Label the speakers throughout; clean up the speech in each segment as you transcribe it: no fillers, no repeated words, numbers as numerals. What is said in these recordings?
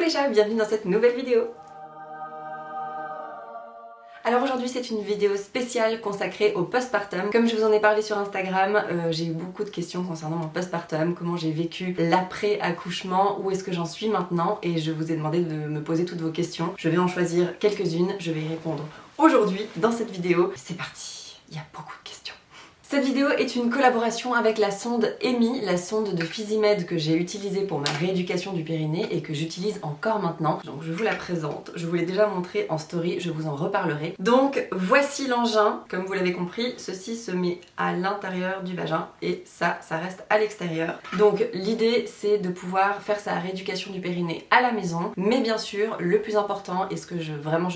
Speaker 1: les chats, bienvenue dans cette nouvelle vidéo. Alors aujourd'hui c'est une vidéo spéciale consacrée au postpartum. Comme je vous en ai parlé sur Instagram, j'ai eu beaucoup de questions concernant mon postpartum, comment j'ai vécu l'après-accouchement, où est-ce que j'en suis maintenant, et je vous ai demandé de me poser toutes vos questions. Je vais en choisir quelques-unes, je vais y répondre aujourd'hui dans cette vidéo. C'est parti, il y a beaucoup de questions. Cette vidéo est une collaboration avec la sonde EMI, la sonde de Physimed que j'ai utilisée pour ma rééducation du périnée et que j'utilise encore maintenant. Donc je vous la présente, je vous l'ai déjà montrée en story, je vous en reparlerai. Donc voici l'engin, comme vous l'avez compris, ceci se met à l'intérieur du vagin et ça reste à l'extérieur. Donc l'idée c'est de pouvoir faire sa rééducation du périnée à la maison, mais bien sûr le plus important et ce que je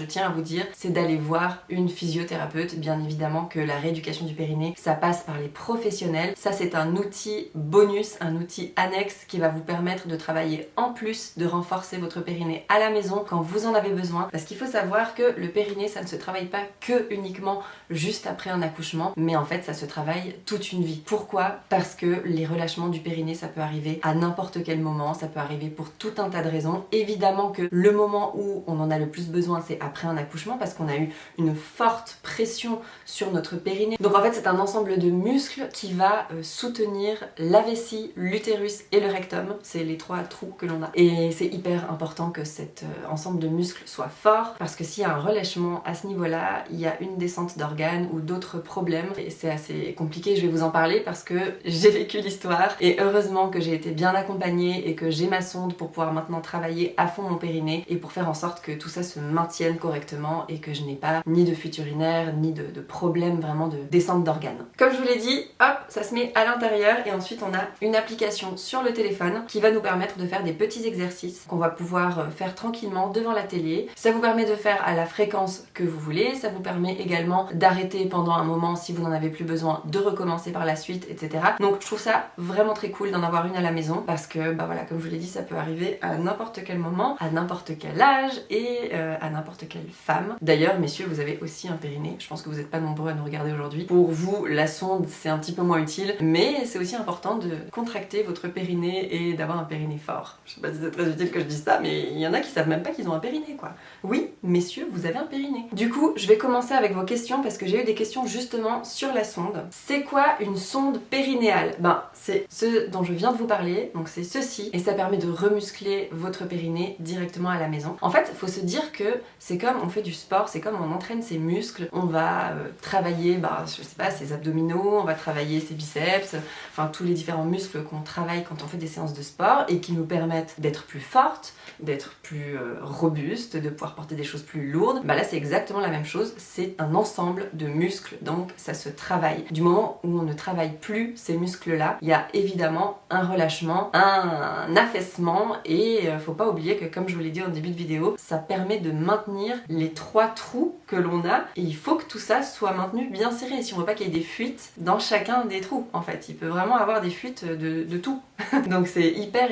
Speaker 1: tiens à vous dire, c'est d'aller voir une physiothérapeute. Bien évidemment que la rééducation du périnée, ça passe par les professionnels. Ça c'est un outil bonus, un outil annexe qui va vous permettre de travailler en plus, de renforcer votre périnée à la maison quand vous en avez besoin. Parce qu'il faut savoir que le périnée, ça ne se travaille pas que uniquement juste après un accouchement, mais en fait ça se travaille toute une vie. Pourquoi? Parce que les relâchements du périnée, ça peut arriver à n'importe quel moment, ça peut arriver pour tout un tas de raisons. Évidemment que le moment où on en a le plus besoin, c'est après un accouchement, parce qu'on a eu une forte pression sur notre périnée. Donc en fait c'est un ensemble de muscles qui va soutenir la vessie, l'utérus et le rectum. C'est les trois trous que l'on a. Et c'est hyper important que cet ensemble de muscles soit fort, parce que s'il y a un relâchement à ce niveau-là, il y a une descente d'organes ou d'autres problèmes. Et c'est assez compliqué, je vais vous en parler parce que j'ai vécu l'histoire. Et heureusement que j'ai été bien accompagnée et que j'ai ma sonde pour pouvoir maintenant travailler à fond mon périnée et pour faire en sorte que tout ça se maintienne correctement et que je n'ai pas ni de fuite urinaire, ni de problème vraiment de descente d'organes. Comme je vous l'ai dit, hop, ça se met à l'intérieur et ensuite on a une application sur le téléphone qui va nous permettre de faire des petits exercices qu'on va pouvoir faire tranquillement devant la télé. Ça vous permet de faire à la fréquence que vous voulez, ça vous permet également d'arrêter pendant un moment si vous n'en avez plus besoin, de recommencer par la suite, etc. Donc je trouve ça vraiment très cool d'en avoir une à la maison parce que, bah voilà, comme je vous l'ai dit, ça peut arriver à n'importe quel moment, à n'importe quel âge et à n'importe quelle femme. D'ailleurs, messieurs, vous avez aussi un périnée. Je pense que vous n'êtes pas nombreux à nous regarder aujourd'hui. Pour vous, la sonde, c'est un petit peu moins utile, mais c'est aussi important de contracter votre périnée et d'avoir un périnée fort. Je sais pas si c'est très utile que je dise ça, mais il y en a qui savent même pas qu'ils ont un périnée, quoi. Oui, messieurs, vous avez un périnée. Du coup, je vais commencer avec vos questions parce que j'ai eu des questions justement sur la sonde. C'est quoi une sonde périnéale? Ben, c'est ce dont je viens de vous parler, donc c'est ceci, et ça permet de remuscler votre périnée directement à la maison. En fait, faut se dire que c'est comme on fait du sport, c'est comme on entraîne ses muscles, on va travailler, je sais pas, ses abdominaux, on va travailler ses biceps, enfin tous les différents muscles qu'on travaille quand on fait des séances de sport et qui nous permettent d'être plus fortes, d'être plus robustes, de pouvoir porter des choses plus lourdes. Bah là c'est exactement la même chose, c'est un ensemble de muscles, donc ça se travaille. Du moment où on ne travaille plus ces muscles-là, il y a évidemment un relâchement, un affaissement et faut pas oublier que comme je vous l'ai dit en début de vidéo, ça permet de maintenir les trois trous que l'on a et il faut que tout ça soit maintenu bien serré si on veut pas qu'il y ait des fuites dans chacun des trous. En fait, il peut vraiment avoir des fuites de tout. Donc c'est hyper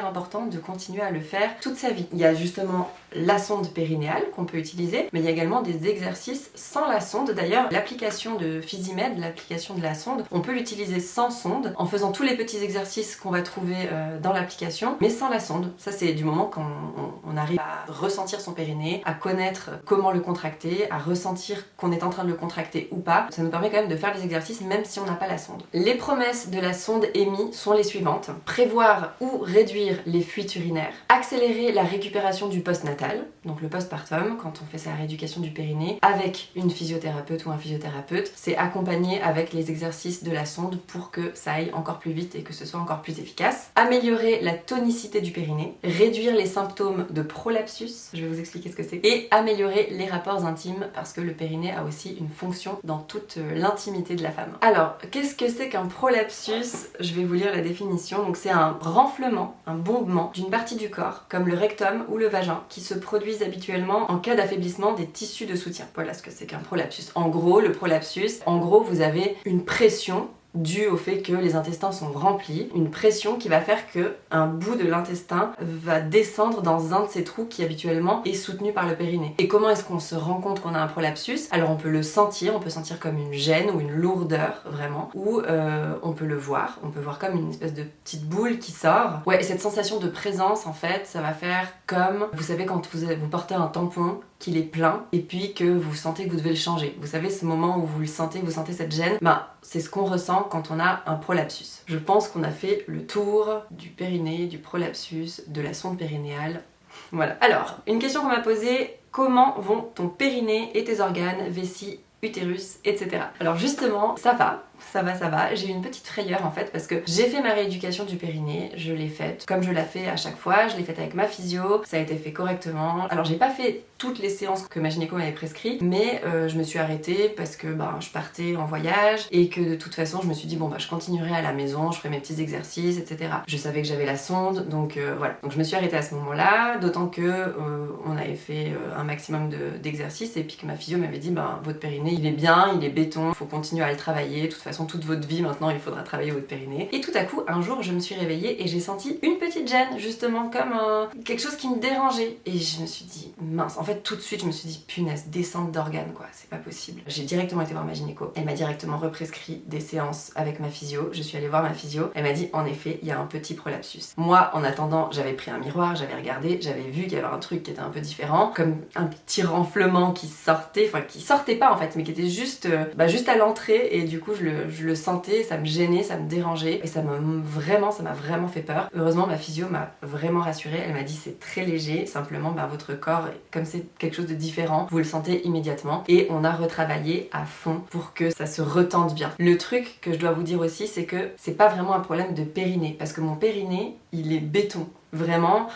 Speaker 1: important de continuer à le faire toute sa vie. Il y a justement la sonde périnéale qu'on peut utiliser, mais il y a également des exercices sans la sonde. D'ailleurs, l'application de Physimed, l'application de la sonde, on peut l'utiliser sans sonde, en faisant tous les petits exercices qu'on va trouver dans l'application, mais sans la sonde. Ça c'est du moment quand on arrive à ressentir son périnée, à connaître comment le contracter, à ressentir qu'on est en train de le contracter ou pas. Ça nous permet quand même de faire les exercices même si on n'a pas la sonde. Les promesses de la sonde EMI sont les suivantes. Prévoir ou réduire les fuites urinaires, accélérer la récupération du postnatal, donc le postpartum, quand on fait sa rééducation du périnée, avec une physiothérapeute ou un physiothérapeute, c'est accompagné avec les exercices de la sonde pour que ça aille encore plus vite et que ce soit encore plus efficace. Améliorer la tonicité du périnée, réduire les symptômes de prolapsus, je vais vous expliquer ce que c'est, et améliorer les rapports intimes parce que le périnée a aussi une fonction dans toute l'intimité de la femme. Alors, qu'est-ce que c'est qu'un prolapsus? Je vais vous lire la définition. Donc c'est un renflement, un bombement d'une partie du corps, comme le rectum ou le vagin, qui se produisent habituellement en cas d'affaiblissement des tissus de soutien. Voilà ce que c'est qu'un prolapsus. En gros, le prolapsus, vous avez une pression dû au fait que les intestins sont remplis, une pression qui va faire que un bout de l'intestin va descendre dans un de ces trous qui habituellement est soutenu par le périnée. Et comment est-ce qu'on se rend compte qu'on a un prolapsus? Alors on peut le sentir, on peut sentir comme une gêne ou une lourdeur vraiment, ou on peut le voir, on peut voir comme une espèce de petite boule qui sort. Ouais, et cette sensation de présence en fait, ça va faire comme, vous savez quand vous portez un tampon, qu'il est plein et puis que vous sentez que vous devez le changer. Vous savez ce moment où vous sentez cette gêne, c'est ce qu'on ressent quand on a un prolapsus. Je pense qu'on a fait le tour du périnée, du prolapsus, de la sonde périnéale. Voilà. Alors, une question qu'on m'a posée, comment vont ton périnée et tes organes, vessie, utérus, etc. Alors justement, ça va. J'ai eu une petite frayeur en fait parce que j'ai fait ma rééducation du périnée, je l'ai faite comme je la fais à chaque fois, je l'ai faite avec ma physio, ça a été fait correctement. Alors j'ai pas fait toutes les séances que ma gynéco m'avait prescrites, mais je me suis arrêtée parce que je partais en voyage et que de toute façon je me suis dit je continuerai à la maison, je ferai mes petits exercices, etc. Je savais que j'avais la sonde, donc voilà. Donc je me suis arrêtée à ce moment-là, d'autant que on avait fait un maximum d'exercices et puis que ma physio m'avait dit votre périnée il est bien, il est béton, il faut continuer à le travailler, de toute façon toute votre vie maintenant il faudra travailler votre périnée. Et tout à coup un jour je me suis réveillée et j'ai senti une petite gêne justement comme quelque chose qui me dérangeait et je me suis dit mince, en fait tout de suite je me suis dit punaise, descente d'organes quoi, c'est pas possible. J'ai directement été voir ma gynéco, elle m'a directement represcrit des séances avec ma physio, je suis allée voir ma physio, elle m'a dit en effet il y a un petit prolapsus. Moi en attendant j'avais pris un miroir, j'avais regardé, j'avais vu qu'il y avait un truc qui était un peu différent, comme un petit renflement qui sortait, enfin qui sortait pas en fait mais qui était juste à l'entrée et du coup je le sentais, ça me gênait, ça me dérangeait et ça m'a vraiment fait peur. Heureusement ma physio m'a vraiment rassurée, elle m'a dit c'est très léger, simplement votre corps, comme c'est quelque chose de différent, vous le sentez immédiatement et on a retravaillé à fond pour que ça se retende bien. Le truc que je dois vous dire aussi c'est que c'est pas vraiment un problème de périnée parce que mon périnée il est béton. Vraiment,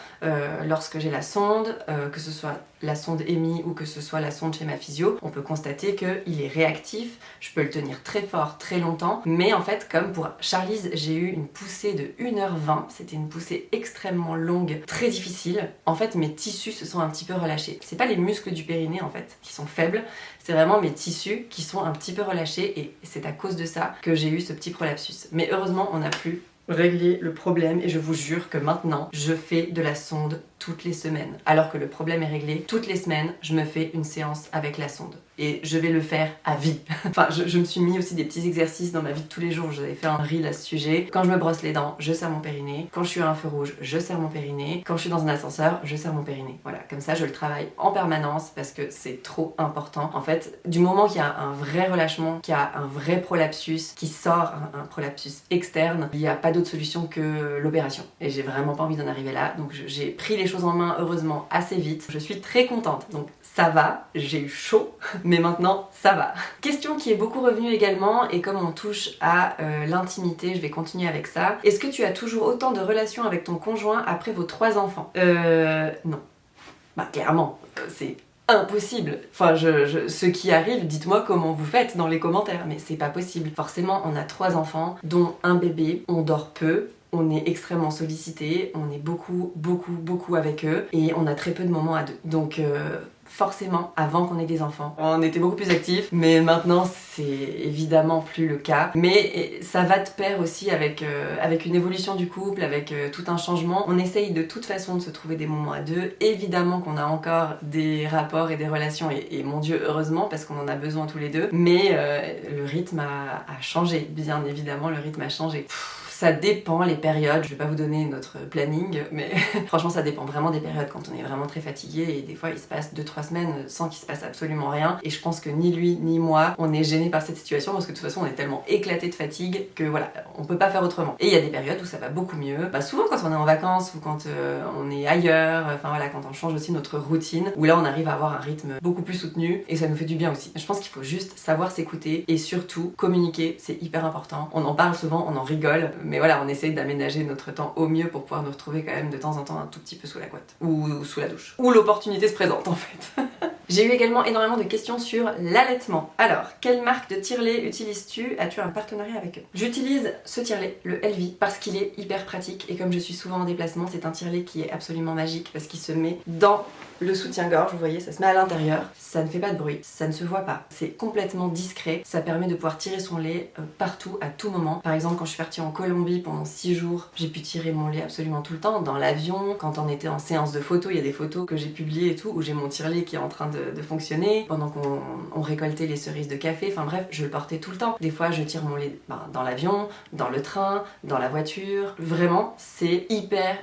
Speaker 1: lorsque j'ai la sonde, que ce soit la sonde EMI ou que ce soit la sonde chez ma physio, on peut constater qu'il est réactif, je peux le tenir très fort, très longtemps, mais en fait, comme pour Charlize, j'ai eu une poussée de 1h20, c'était une poussée extrêmement longue, très difficile. En fait, mes tissus se sont un petit peu relâchés. C'est pas les muscles du périnée, en fait, qui sont faibles, c'est vraiment mes tissus qui sont un petit peu relâchés et c'est à cause de ça que j'ai eu ce petit prolapsus. Mais heureusement, on a pu régler le problème et je vous jure que maintenant je fais de la sonde toutes les semaines. Alors que le problème est réglé, toutes les semaines je me fais une séance avec la sonde. Et je vais le faire à vie. Enfin, je me suis mis aussi des petits exercices dans ma vie de tous les jours. J'avais fait un reel à ce sujet. Quand je me brosse les dents, je serre mon périnée. Quand je suis à un feu rouge, je serre mon périnée. Quand je suis dans un ascenseur, je serre mon périnée. Voilà, comme ça je le travaille en permanence parce que c'est trop important. En fait, du moment qu'il y a un vrai relâchement, qu'il y a un vrai prolapsus qui sort, un prolapsus externe, il n'y a pas d'autre solution que l'opération. Et j'ai vraiment pas envie d'en arriver là. Donc j'ai pris les choses en main heureusement assez vite. Je suis très contente. Donc ça va, j'ai eu chaud, mais maintenant ça va. Question qui est beaucoup revenue également, et comme on touche à l'intimité, je vais continuer avec ça. Est-ce que tu as toujours autant de relations avec ton conjoint après vos 3 enfants? Non. Clairement, c'est impossible. Enfin, ce qui arrive, dites-moi comment vous faites dans les commentaires, mais c'est pas possible. Forcément, on a 3 enfants, dont un bébé, on dort peu, on est extrêmement sollicité, on est beaucoup avec eux, et on a très peu de moments à deux. Donc forcément, avant qu'on ait des enfants, on était beaucoup plus actifs, mais maintenant c'est évidemment plus le cas. Mais ça va de pair aussi avec une évolution du couple, avec tout un changement. On essaye de toute façon de se trouver des moments à deux. Évidemment qu'on a encore des rapports et des relations, et mon Dieu, heureusement, parce qu'on en a besoin tous les deux. Mais le rythme a changé, bien évidemment, le rythme a changé. Ça dépend les périodes, je vais pas vous donner notre planning, mais franchement ça dépend vraiment des périodes quand on est vraiment très fatigué, et des fois il se passe 2-3 semaines sans qu'il se passe absolument rien, et je pense que ni lui ni moi on est gênés par cette situation parce que de toute façon on est tellement éclaté de fatigue que voilà, on peut pas faire autrement. Et il y a des périodes où ça va beaucoup mieux, souvent quand on est en vacances ou quand on est ailleurs, enfin voilà, quand on change aussi notre routine, où là on arrive à avoir un rythme beaucoup plus soutenu et ça nous fait du bien aussi. Je pense qu'il faut juste savoir s'écouter et surtout communiquer, c'est hyper important. On en parle souvent, on en rigole, mais voilà, on essaye d'aménager notre temps au mieux pour pouvoir nous retrouver quand même de temps en temps un tout petit peu sous la couette ou sous la douche. Où l'opportunité se présente en fait. J'ai eu également énormément de questions sur l'allaitement. Alors, quelle marque de tire-lait utilises-tu? As-tu un partenariat avec eux? J'utilise ce tire-lait, le Elvie, parce qu'il est hyper pratique et comme je suis souvent en déplacement, c'est un tire-lait qui est absolument magique parce qu'il se met dans le soutien-gorge, vous voyez, ça se met à l'intérieur, ça ne fait pas de bruit, ça ne se voit pas, c'est complètement discret, ça permet de pouvoir tirer son lait partout, à tout moment. Par exemple, quand je suis partie en Colombie pendant 6 jours, j'ai pu tirer mon lait absolument tout le temps, dans l'avion, quand on était en séance de photos, il y a des photos que j'ai publiées et tout, où j'ai mon tire-lait qui est en train de fonctionner, pendant qu'on récoltait les cerises de café, enfin bref, je le portais tout le temps. Des fois, je tire mon lait dans l'avion, dans le train, dans la voiture, vraiment, c'est hyper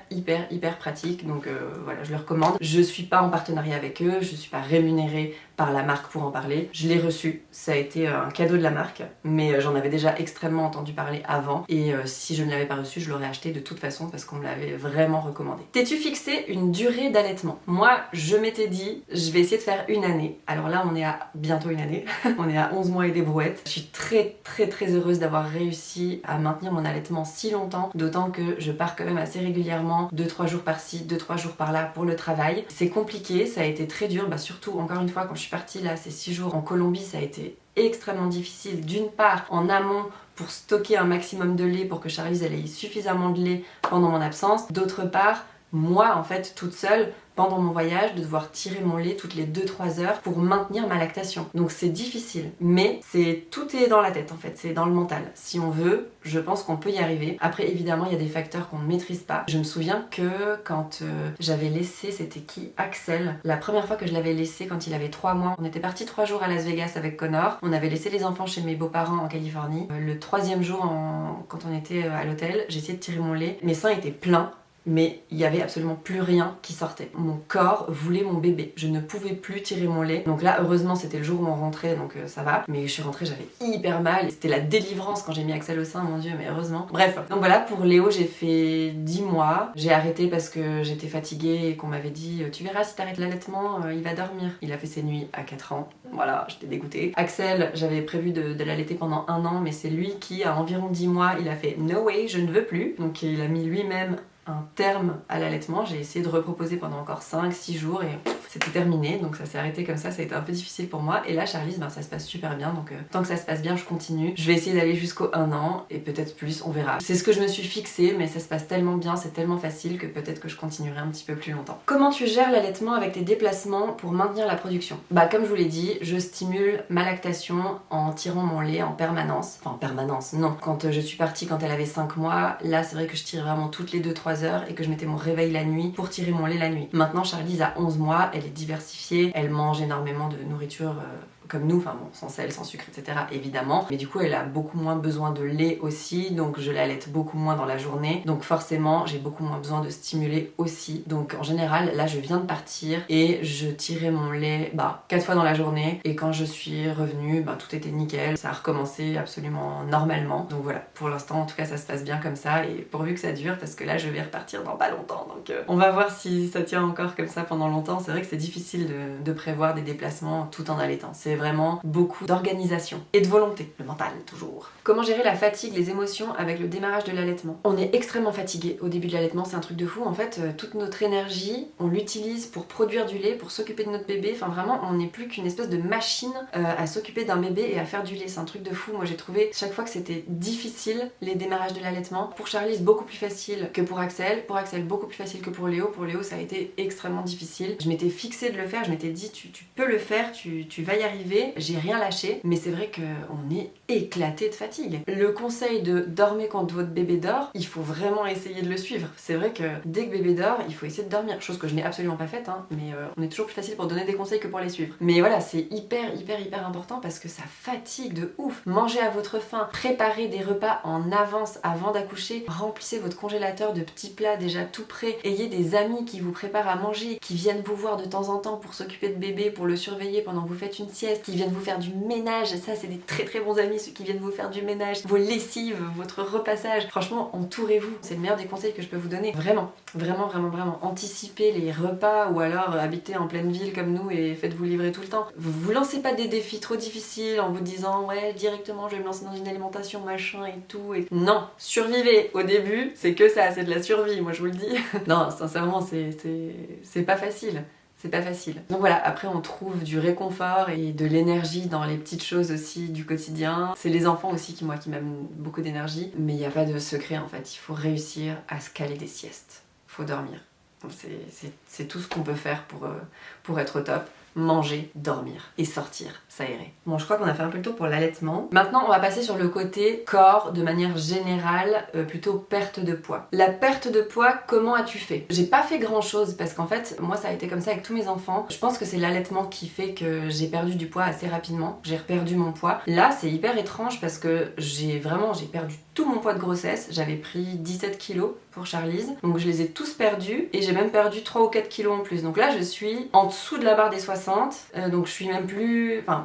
Speaker 1: pratique, donc voilà, je le recommande. Je suis pas en partenariat avec eux, je suis pas rémunérée par la marque pour en parler. Je l'ai reçu, ça a été un cadeau de la marque, mais j'en avais déjà extrêmement entendu parler avant et si je ne l'avais pas reçu, je l'aurais acheté de toute façon parce qu'on me l'avait vraiment recommandé. T'es-tu fixé une durée d'allaitement? Moi, je m'étais dit, je vais essayer de faire une année. Alors là, on est à bientôt une année, on est à 11 mois et des brouettes. Je suis très heureuse d'avoir réussi à maintenir mon allaitement si longtemps, d'autant que je pars quand même assez régulièrement, 2-3 jours par-ci, 2-3 jours par-là pour le travail. C'est compliqué, ça a été très dur, surtout encore une fois quand je suis partie là ces 6 jours en Colombie, ça a été extrêmement difficile, d'une part en amont pour stocker un maximum de lait pour que Charlize elle ait suffisamment de lait pendant mon absence, d'autre part moi en fait toute seule pendant mon voyage de devoir tirer mon lait toutes les 2-3 heures pour maintenir ma lactation. Donc c'est difficile, mais tout est dans la tête en fait, c'est dans le mental. Si on veut, je pense qu'on peut y arriver. Après évidemment il y a des facteurs qu'on ne maîtrise pas. Je me souviens que quand j'avais laissé, c'était qui? Axel. La première fois que je l'avais laissé quand il avait 3 mois, on était partis 3 jours à Las Vegas avec Connor. On avait laissé les enfants chez mes beaux-parents en Californie. Le 3e jour quand on était à l'hôtel, j'ai essayé de tirer mon lait. Mes seins étaient pleins. Mais il y avait absolument plus rien qui sortait. Mon corps voulait mon bébé. Je ne pouvais plus tirer mon lait. Donc là, heureusement, c'était le jour où on rentrait, donc ça va. Mais je suis rentrée, j'avais hyper mal. C'était la délivrance quand j'ai mis Axel au sein, mon dieu, mais heureusement. Bref, donc voilà, pour Léo, j'ai fait 10 mois. J'ai arrêté parce que j'étais fatiguée et qu'on m'avait dit « Tu verras, si t'arrêtes l'allaitement, il va dormir. » Il a fait ses nuits à 4 ans. Voilà, j'étais dégoûtée. Axel, j'avais prévu de l'allaiter pendant 1 an, mais c'est lui qui, à environ 10 mois, il a fait « No way, je ne veux plus. » Donc il a mis lui-même un terme à l'allaitement. J'ai essayé de reproposer pendant encore 5-6 jours et c'était terminé, donc ça s'est arrêté comme ça a été un peu difficile pour moi. Et là Charlize, ça se passe super bien, donc tant que ça se passe bien je continue. Je vais essayer d'aller jusqu'au 1 an et peut-être plus, on verra. C'est ce que je me suis fixé, mais ça se passe tellement bien, c'est tellement facile que peut-être que je continuerai un petit peu plus longtemps. Comment tu gères l'allaitement avec tes déplacements pour maintenir la production? Comme je vous l'ai dit, je stimule ma lactation en tirant mon lait en permanence. Enfin en permanence, non. Quand je suis partie quand elle avait 5 mois, là c'est vrai que je tire vraiment toutes les 2-3 heures et que je mettais mon réveil la nuit pour tirer mon lait la nuit. Maintenant Charlize a 11 mois, elle est diversifiée, elle mange énormément de nourriture comme nous, enfin bon, sans sel, sans sucre, etc. évidemment. Mais du coup, elle a beaucoup moins besoin de lait aussi, donc je l'allaite beaucoup moins dans la journée. Donc forcément, j'ai beaucoup moins besoin de stimuler aussi. Donc en général, là, je viens de partir et je tirais mon lait 4 fois dans la journée. Et quand je suis revenue, tout était nickel. Ça a recommencé absolument normalement. Donc voilà, pour l'instant, en tout cas, ça se passe bien comme ça. Et pourvu que ça dure, parce que là, je vais repartir dans pas longtemps. Donc on va voir si ça tient encore comme ça pendant longtemps. C'est vrai que c'est difficile de prévoir des déplacements tout en allaitant. C'est vraiment beaucoup d'organisation et de volonté, le mental toujours. Comment gérer la fatigue, les émotions avec le démarrage de l'allaitement? On est extrêmement fatigué au début de l'allaitement, c'est un truc de fou. En fait, toute notre énergie, on l'utilise pour produire du lait, pour s'occuper de notre bébé. Enfin vraiment, on n'est plus qu'une espèce de machine à s'occuper d'un bébé et à faire du lait. C'est un truc de fou. Moi j'ai trouvé chaque fois que c'était difficile les démarrages de l'allaitement. Pour Charlize, beaucoup plus facile que pour Axel. Pour Axel, beaucoup plus facile que pour Léo. Pour Léo, ça a été extrêmement difficile. Je m'étais fixée de le faire, je m'étais dit tu peux le faire, tu vas y arriver. J'ai rien lâché, mais c'est vrai qu'on est éclaté de fatigue. Le conseil de dormir quand votre bébé dort, il faut vraiment essayer de le suivre. C'est vrai que dès que bébé dort, il faut essayer de dormir, chose que je n'ai absolument pas faite, mais on est toujours plus facile pour donner des conseils que pour les suivre. Mais voilà, c'est hyper important parce que ça fatigue de ouf. Mangez à votre faim, préparez des repas en avance avant d'accoucher, remplissez votre congélateur de petits plats déjà tout prêts, ayez des amis qui vous préparent à manger, qui viennent vous voir de temps en temps pour s'occuper de bébé, pour le surveiller pendant que vous faites une sieste, qui viennent vous faire du ménage. Ça c'est des très bons amis, ceux qui viennent vous faire du ménage, vos lessives, votre repassage. Franchement, entourez-vous, c'est le meilleur des conseils que je peux vous donner. Vraiment anticipez les repas, ou alors habitez en pleine ville comme nous et faites-vous livrer tout le temps. Vous lancez pas des défis trop difficiles en vous disant ouais directement je vais me lancer dans une alimentation machin et tout. Non, survivez. Au début c'est que ça, c'est de la survie, moi je vous le dis. Non, sincèrement c'est pas facile. C'est pas facile. Donc voilà, après on trouve du réconfort et de l'énergie dans les petites choses aussi du quotidien. C'est les enfants aussi qui m'amènent beaucoup d'énergie. Mais il n'y a pas de secret en fait, il faut réussir à se caler des siestes. Il faut dormir. C'est tout ce qu'on peut faire pour être au top. Manger, dormir et sortir, s'aérer. Bon, je crois qu'on a fait un peu le tour pour l'allaitement. Maintenant, on va passer sur le côté corps de manière générale, plutôt perte de poids. La perte de poids, comment as-tu fait? J'ai pas fait grand chose parce qu'en fait, moi ça a été comme ça avec tous mes enfants. Je pense que c'est l'allaitement qui fait que j'ai perdu du poids assez rapidement. J'ai reperdu mon poids. Là, c'est hyper étrange parce que j'ai perdu tout mon poids de grossesse. J'avais pris 17 kilos pour Charlize. Donc je les ai tous perdus et j'ai même perdu 3 ou 4 kilos en plus. Donc là, je suis en dessous de la barre des 60. Donc je suis même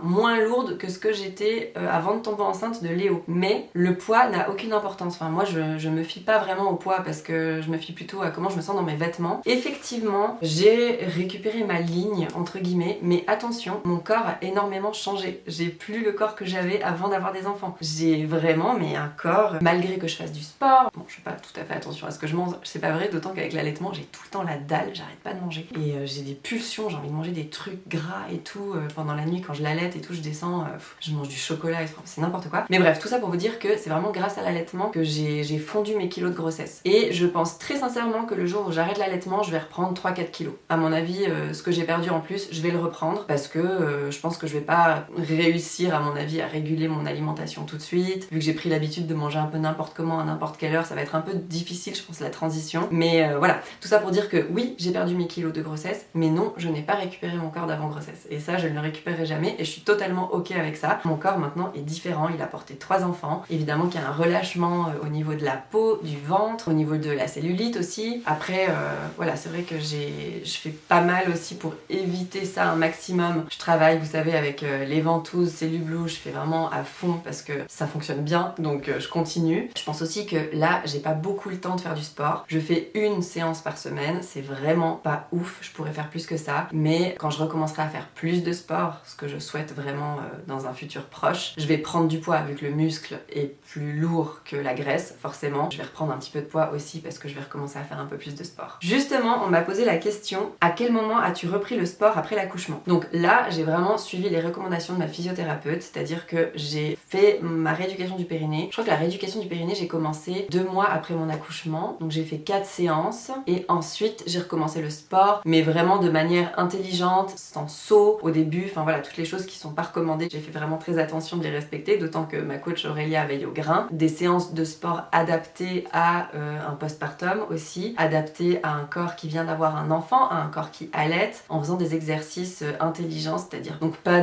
Speaker 1: moins lourde que ce que j'étais avant de tomber enceinte de Léo. Mais le poids n'a aucune importance. Enfin, moi, je me fie pas vraiment au poids parce que je me fie plutôt à comment je me sens dans mes vêtements. Effectivement, j'ai récupéré ma ligne, entre guillemets, mais attention, mon corps a énormément changé. J'ai plus le corps que j'avais avant d'avoir des enfants. J'ai vraiment, mais un corps, malgré que je fasse du sport, bon, je fais pas tout à fait attention à ce que je mange, c'est pas vrai, d'autant qu'avec l'allaitement, j'ai tout le temps la dalle, j'arrête pas de manger. Et j'ai des pulsions, j'ai envie de manger des trucs gras et tout, pendant la nuit quand je l'allaite et tout, je descends, je mange du chocolat, c'est n'importe quoi. Mais bref, tout ça pour vous dire que c'est vraiment grâce à l'allaitement que j'ai fondu mes kilos de grossesse. Et je pense très sincèrement que le jour où j'arrête l'allaitement, je vais reprendre 3-4 kilos. À mon avis, ce que j'ai perdu en plus, je vais le reprendre parce que je pense que je vais pas réussir, à mon avis, à réguler mon alimentation tout de suite. Vu que j'ai pris l'habitude de manger un peu n'importe comment, à n'importe quelle heure, ça va être un peu difficile, je pense, la transition. Mais voilà, tout ça pour dire que oui, j'ai perdu mes kilos de grossesse, mais non, je n'ai pas récupéré mon corps d'avant grossesse. Et ça, je ne le récupérerai jamais et je suis totalement ok avec ça. Mon corps maintenant est différent, il a porté 3 enfants. Évidemment qu'il y a un relâchement au niveau de la peau, du ventre, au niveau de la cellulite aussi. Après, voilà, c'est vrai que je fais pas mal aussi pour éviter ça un maximum. Je travaille, vous savez, avec les ventouses, Cellules Blue, je fais vraiment à fond parce que ça fonctionne bien, donc je continue. Je pense aussi que là, j'ai pas beaucoup le temps de faire du sport. Je fais une séance par semaine, c'est vraiment pas ouf, je pourrais faire plus que ça, mais quand je recommencerai à faire plus de sport, ce que je souhaite vraiment dans un futur proche, je vais prendre du poids vu que le muscle est plus lourd que la graisse, forcément. Je vais reprendre un petit peu de poids aussi parce que je vais recommencer à faire un peu plus de sport. Justement, on m'a posé la question, à quel moment as-tu repris le sport après l'accouchement? Donc là, j'ai vraiment suivi les recommandations de ma physiothérapeute, c'est-à-dire que j'ai fait ma rééducation du périnée. Je crois que la rééducation du périnée, j'ai commencé 2 mois après mon accouchement, donc j'ai fait 4 séances et ensuite j'ai recommencé le sport, mais vraiment de manière intelligente, sans saut au début, enfin voilà, toutes les choses qui sont pas recommandées, j'ai fait vraiment très attention de les respecter, d'autant que ma coach Aurélia veille au grain. Des séances de sport adaptées à un postpartum aussi, adaptées à un corps qui vient d'avoir un enfant, à un corps qui allaite, en faisant des exercices intelligents, c'est-à-dire donc pas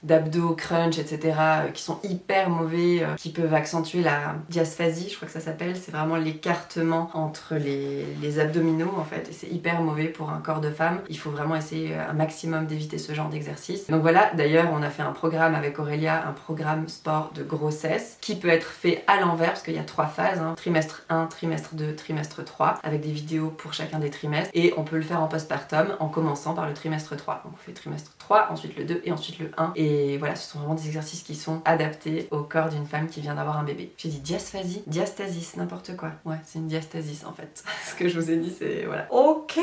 Speaker 1: d'abdos, crunch, etc. Qui sont hyper mauvais, qui peuvent accentuer la diasphasie, je crois que ça s'appelle, c'est vraiment l'écartement entre les abdominaux en fait, et c'est hyper mauvais pour un corps de femme. Il faut vraiment essayer un maximum d'éviter ce genre d'exercice. Donc voilà, d'ailleurs on a fait un programme avec Aurélia, un programme sport de grossesse, qui peut être fait à l'envers, parce qu'il y a 3 phases, hein. Trimestre 1, trimestre 2, trimestre 3, avec des vidéos pour chacun des trimestres, et on peut le faire en postpartum en commençant par le trimestre 3. Donc on fait trimestre 3, ensuite le 2 et ensuite le 1. Et voilà, ce sont vraiment des exercices qui sont adaptés au corps d'une femme qui vient d'avoir un bébé. J'ai dit diasphasie, diastasis, n'importe quoi. Ouais, c'est une diastasis en fait. Ce que je vous ai dit, c'est voilà. Ok.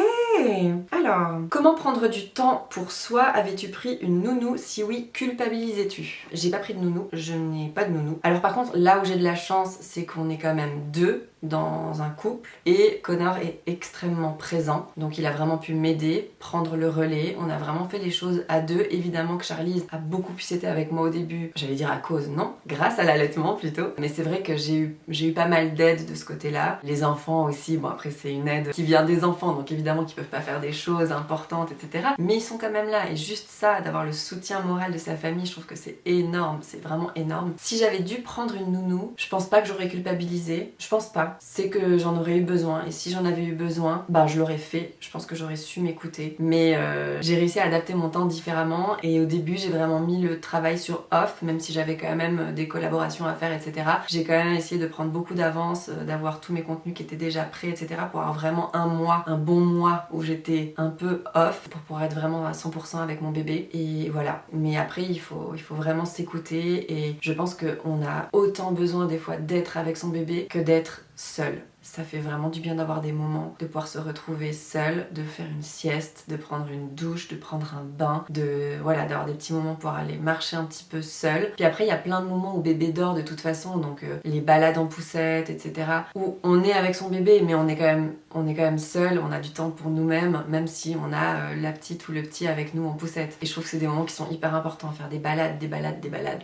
Speaker 1: Alors, comment prendre du temps pour soi? Avais-tu pris une nounou? Si oui, culpabilisais-tu? J'ai pas pris de nounou, je n'ai pas de nounou. Alors par contre, là où j'ai de la chance, c'est qu'on est quand même 2 dans un couple et Connor est extrêmement présent, donc il a vraiment pu m'aider, prendre le relais. On a vraiment fait les choses à 2. Évidemment que Charlize a beaucoup pu s'aider avec moi au début, j'allais dire à cause, non, grâce à l'allaitement plutôt, mais c'est vrai que j'ai eu pas mal d'aide de ce côté-là. Les enfants aussi, bon après c'est une aide qui vient des enfants, donc évidemment qu'ils peuvent pas faire des choses importantes, etc. Mais ils sont quand même là, et juste ça, d'avoir le soutien moral de sa famille, je trouve que c'est énorme, c'est vraiment énorme. Si j'avais dû prendre une nounou, je pense pas que j'aurais culpabilisé, je pense pas. C'est que j'en aurais eu besoin, et si j'en avais eu besoin, bah je l'aurais fait, je pense que j'aurais su m'écouter. Mais j'ai réussi à adapter mon temps différemment, et au début j'ai vraiment mis le travail sur off, même si j'avais quand même des collaborations à faire, etc. J'ai quand même essayé de prendre beaucoup d'avance, d'avoir tous mes contenus qui étaient déjà prêts, etc. pour avoir vraiment un mois, un bon mois où j'étais un peu off, pour pouvoir être vraiment à 100% avec mon bébé. Et voilà. Mais après il faut vraiment s'écouter, et je pense qu'on a autant besoin des fois d'être avec son bébé que d'être seul. ça fait vraiment du bien d'avoir des moments, de pouvoir se retrouver seul, de faire une sieste, de prendre une douche, de prendre un bain, d'avoir des petits moments pour aller marcher un petit peu seul. Puis après il y a plein de moments où bébé dort de toute façon, donc les balades en poussette, etc. où on est avec son bébé mais on est quand même seul, on a du temps pour nous-mêmes, même si on a la petite ou le petit avec nous en poussette. Et je trouve que c'est des moments qui sont hyper importants, faire des balades,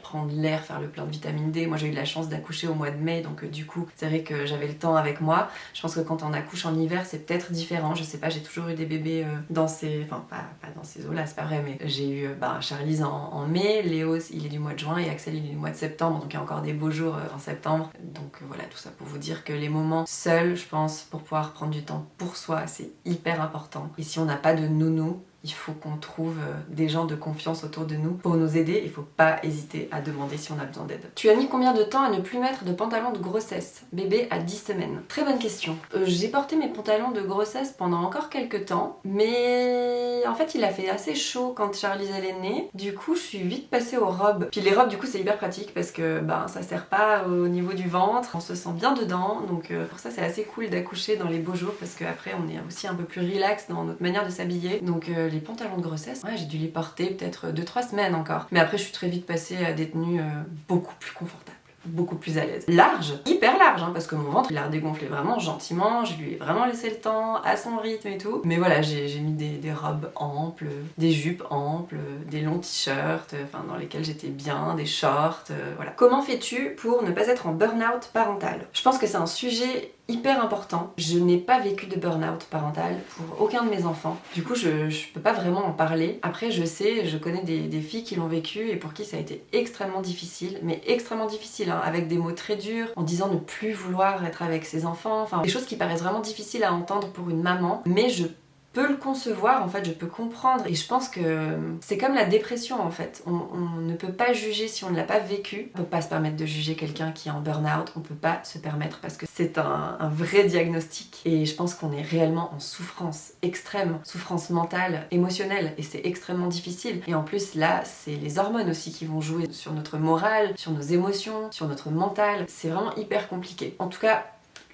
Speaker 1: prendre l'air, faire le plein de vitamine D. Moi j'ai eu la chance d'accoucher au mois de mai, donc du coup c'est vrai que j'avais le temps avec moi. Je pense que quand on accouche en hiver c'est peut-être différent, je sais pas, j'ai toujours eu des bébés dans ces... Enfin pas dans ces eaux là, c'est pas vrai, mais j'ai eu Charlize en mai, Léo il est du mois de juin et Axel il est du mois de septembre, donc il y a encore des beaux jours en septembre. Donc voilà, tout ça pour vous dire que les moments seuls, je pense, pour pouvoir prendre du temps pour soi, c'est hyper important. Et si on n'a pas de nounou, il faut qu'on trouve des gens de confiance autour de nous pour nous aider. Il faut pas hésiter à demander si on a besoin d'aide. Tu as mis combien de temps à ne plus mettre de pantalon de grossesse? Bébé à 10 semaines. Très bonne question. J'ai porté mes pantalons de grossesse pendant encore quelques temps, mais en fait il a fait assez chaud quand Charlize elle est née. Du coup je suis vite passée aux robes. Puis les robes du coup c'est hyper pratique parce que ça serre pas au niveau du ventre, on se sent bien dedans, donc pour ça c'est assez cool d'accoucher dans les beaux jours parce qu'après on est aussi un peu plus relax dans notre manière de s'habiller. Donc les pantalons de grossesse, ouais, j'ai dû les porter peut-être 2-3 semaines encore. Mais après je suis très vite passée à des tenues beaucoup plus confortables, beaucoup plus à l'aise. Large, hyper large, hein, parce que mon ventre il a redégonflé vraiment gentiment, je lui ai vraiment laissé le temps, à son rythme et tout. Mais voilà, j'ai mis des robes amples, des jupes amples, des longs t-shirts, dans lesquels j'étais bien, des shorts, voilà. Comment fais-tu pour ne pas être en burn-out parental? Je pense que c'est un sujet hyper important. Je n'ai pas vécu de burn-out parental pour aucun de mes enfants. Du coup, je peux pas vraiment en parler. Après, je connais des filles qui l'ont vécu et pour qui ça a été extrêmement difficile, mais extrêmement difficile, hein, avec des mots très durs, en disant ne plus vouloir être avec ses enfants, enfin, des choses qui paraissent vraiment difficiles à entendre pour une maman, mais je peux le concevoir, en fait, je peux comprendre. Et je pense que c'est comme la dépression, en fait. On ne peut pas juger si on ne l'a pas vécu. On peut pas se permettre de juger quelqu'un qui est en burn-out. On peut pas se permettre parce que c'est un vrai diagnostic. Et je pense qu'on est réellement en souffrance extrême, souffrance mentale, émotionnelle. Et c'est extrêmement difficile. Et en plus, là, c'est les hormones aussi qui vont jouer sur notre morale, sur nos émotions, sur notre mental. C'est vraiment hyper compliqué. En tout cas,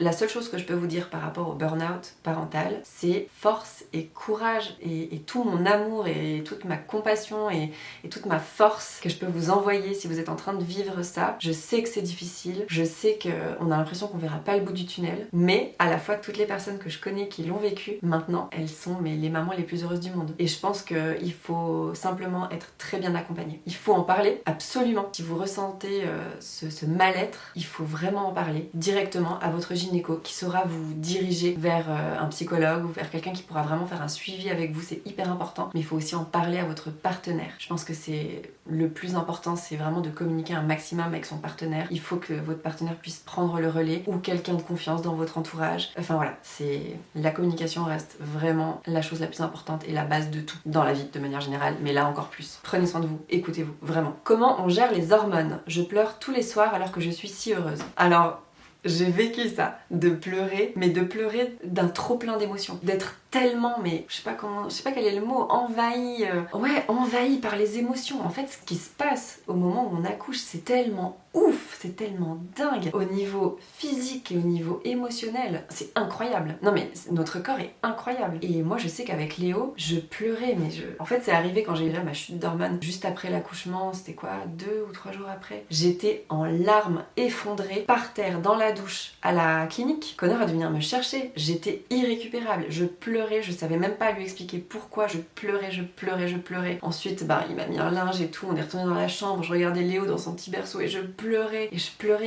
Speaker 1: la seule chose que je peux vous dire par rapport au burn-out parental, c'est force et courage et tout mon amour et toute ma compassion et toute ma force que je peux vous envoyer si vous êtes en train de vivre ça. Je sais que c'est difficile, je sais qu'on a l'impression qu'on verra pas le bout du tunnel, mais à la fois toutes les personnes que je connais qui l'ont vécu, maintenant elles sont les mamans les plus heureuses du monde. Et je pense qu'il faut simplement être très bien accompagné. Il faut en parler, absolument. Si vous ressentez ce mal-être, il faut vraiment en parler directement à votre gynéco qui saura vous diriger vers un psychologue ou vers quelqu'un qui pourra vraiment faire un suivi avec vous, c'est hyper important, mais il faut aussi en parler à votre partenaire. Je pense que c'est le plus important, c'est vraiment de communiquer un maximum avec son partenaire. Il faut que votre partenaire puisse prendre le relais ou quelqu'un de confiance dans votre entourage. Enfin voilà, la communication reste vraiment la chose la plus importante et la base de tout dans la vie de manière générale, mais là encore plus. Prenez soin de vous, écoutez-vous, vraiment. Comment on gère les hormones? Je pleure tous les soirs alors que je suis si heureuse. Alors, j'ai vécu ça, de pleurer, mais de pleurer d'un trop plein d'émotions, d'être tellement, mais je sais pas quel est le mot, envahi par les émotions. En fait, ce qui se passe au moment où on accouche, c'est tellement ouf, c'est tellement dingue au niveau physique et au niveau émotionnel, c'est incroyable. Non mais notre corps est incroyable. Et moi je sais qu'avec Léo, je pleurais, en fait c'est arrivé quand j'ai eu ma chute d'hormones, juste après l'accouchement, c'était quoi, 2 ou 3 jours après. J'étais en larmes, effondrée, par terre, dans la douche, à la clinique. Connor a dû venir me chercher, j'étais irrécupérable, je pleurais, je savais même pas lui expliquer pourquoi, je pleurais. Ensuite, il m'a mis un linge et tout, on est retourné dans la chambre, je regardais Léo dans son petit berceau et je pleurais,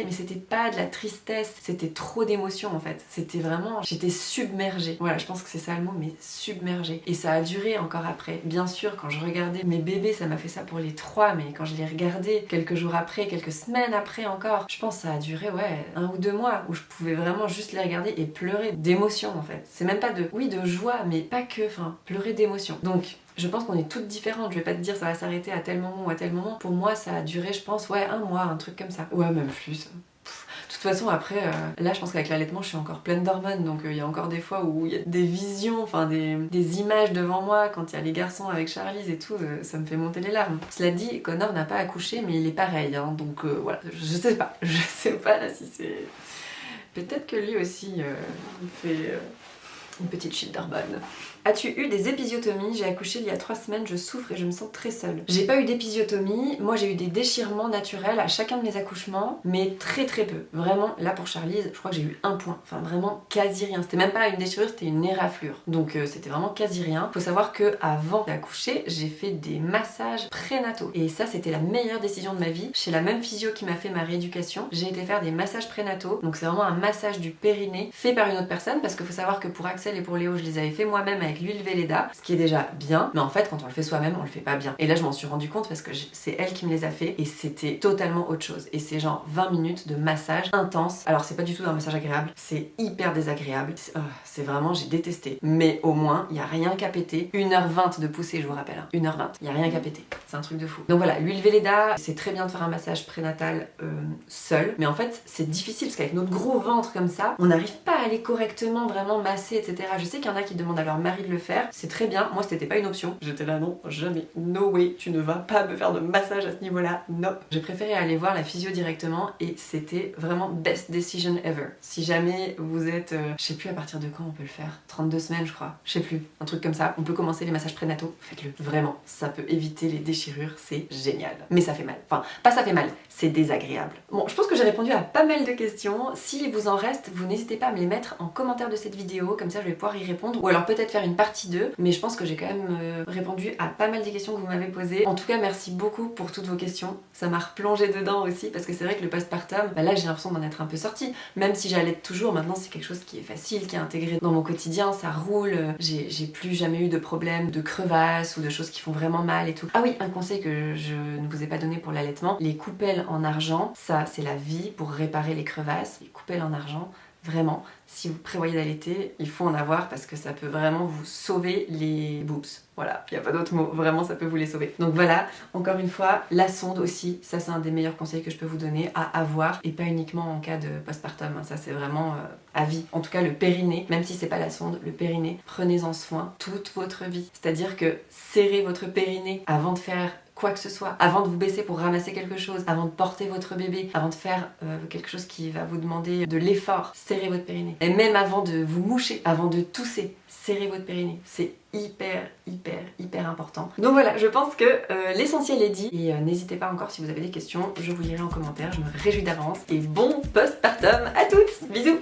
Speaker 1: mais c'était pas de la tristesse, c'était trop d'émotions en fait. C'était vraiment, j'étais submergée. Voilà, je pense que c'est ça le mot, mais submergée. Et ça a duré encore après. Bien sûr, quand je regardais mes bébés, ça m'a fait ça pour les 3, mais quand je les regardais quelques jours après, quelques semaines après encore, je pense que ça a duré, 1 ou 2 mois où je pouvais vraiment juste les regarder et pleurer d'émotion en fait. C'est même pas de joie, mais pas que, pleurer d'émotion. Donc, je pense qu'on est toutes différentes, je vais pas te dire ça va s'arrêter à tel moment ou à tel moment. Pour moi, ça a duré, je pense, 1 mois, un truc comme ça. Ouais, même plus. De toute façon, après, là, je pense qu'avec l'allaitement, je suis encore pleine d'hormones, donc il y a encore des fois où il y a des visions, des images devant moi, quand il y a les garçons avec Charlize et tout, ça me fait monter les larmes. Cela dit, Connor n'a pas accouché, mais il est pareil, hein, donc voilà. Je sais pas là si c'est... Peut-être que lui aussi fait une petite chute d'hormones. As-tu eu des épisiotomies? J'ai accouché il y a 3 semaines, je souffre et je me sens très seule. J'ai pas eu d'épisiotomie, moi j'ai eu des déchirements naturels à chacun de mes accouchements, mais très peu. Vraiment, là pour Charlize, je crois que j'ai eu 1 point. Enfin vraiment quasi rien. C'était même pas une déchirure, c'était une éraflure. Donc c'était vraiment quasi rien. Faut savoir que avant d'accoucher, j'ai fait des massages prénataux. Et ça c'était la meilleure décision de ma vie. Chez la même physio qui m'a fait ma rééducation, j'ai été faire des massages prénataux. Donc c'est vraiment un massage du périnée fait par une autre personne, parce qu'il faut savoir que pour Axel et pour Léo, je les avais fait moi-même avec l'huile Velleda, ce qui est déjà bien, mais en fait quand on le fait soi-même on le fait pas bien. Et là je m'en suis rendu compte parce que c'est elle qui me les a fait et c'était totalement autre chose. Et c'est genre 20 minutes de massage intense. Alors c'est pas du tout un massage agréable, c'est hyper désagréable. C'est vraiment, j'ai détesté. Mais au moins il y a rien qu'à péter. 1h20 de poussée, je vous rappelle, hein. 1h20, il y a rien qu'à péter. C'est un truc de fou. Donc voilà, l'huile Velleda, c'est très bien de faire un massage prénatal seul, mais en fait c'est difficile parce qu'avec notre gros ventre comme ça, on n'arrive pas à aller correctement vraiment masser, etc. Je sais qu'il y en a qui demandent à leur mari de le faire, c'est très bien, moi c'était pas une option. J'étais là, non, jamais, no way, tu ne vas pas me faire de massage à ce niveau-là, nope. J'ai préféré aller voir la physio directement et c'était vraiment best decision ever. Si jamais vous êtes, je sais plus à partir de quand on peut le faire, 32 semaines je crois, je sais plus, un truc comme ça, on peut commencer les massages prénataux, faites-le, vraiment, ça peut éviter les déchirures, c'est génial. Mais ça fait mal, enfin, pas ça fait mal, c'est désagréable. Bon, je pense que j'ai répondu à pas mal de questions, s'il vous en reste, vous n'hésitez pas à me les mettre en commentaire de cette vidéo, comme ça je vais pouvoir y répondre, ou alors peut-être faire une partie 2, mais je pense que j'ai quand même répondu à pas mal des questions que vous m'avez posées. En tout cas, merci beaucoup pour toutes vos questions, ça m'a replongé dedans aussi, parce que c'est vrai que le postpartum, bah là j'ai l'impression d'en être un peu sortie, même si j'allais toujours, maintenant c'est quelque chose qui est facile, qui est intégré dans mon quotidien, ça roule, j'ai plus jamais eu de problème de crevasses ou de choses qui font vraiment mal et tout. Ah oui, un conseil que je ne vous ai pas donné pour l'allaitement, les coupelles en argent, ça c'est la vie pour réparer les crevasses, les coupelles en argent. Vraiment, si vous prévoyez d'allaiter, il faut en avoir parce que ça peut vraiment vous sauver les boobs. Voilà, il n'y a pas d'autre mot, vraiment ça peut vous les sauver. Donc voilà, encore une fois, la sonde aussi, ça c'est un des meilleurs conseils que je peux vous donner à avoir et pas uniquement en cas de postpartum, hein. Ça c'est vraiment à vie. En tout cas le périnée, même si c'est pas la sonde, le périnée, prenez-en soin toute votre vie. C'est-à-dire que serrez votre périnée avant de faire quoi que ce soit, avant de vous baisser pour ramasser quelque chose, avant de porter votre bébé, avant de faire quelque chose qui va vous demander de l'effort, serrez votre périnée. Et même avant de vous moucher, avant de tousser, serrez votre périnée. C'est hyper important. Donc voilà, je pense que l'essentiel est dit et n'hésitez pas encore si vous avez des questions, je vous lirai en commentaire, je me réjouis d'avance et bon postpartum à toutes. Bisous.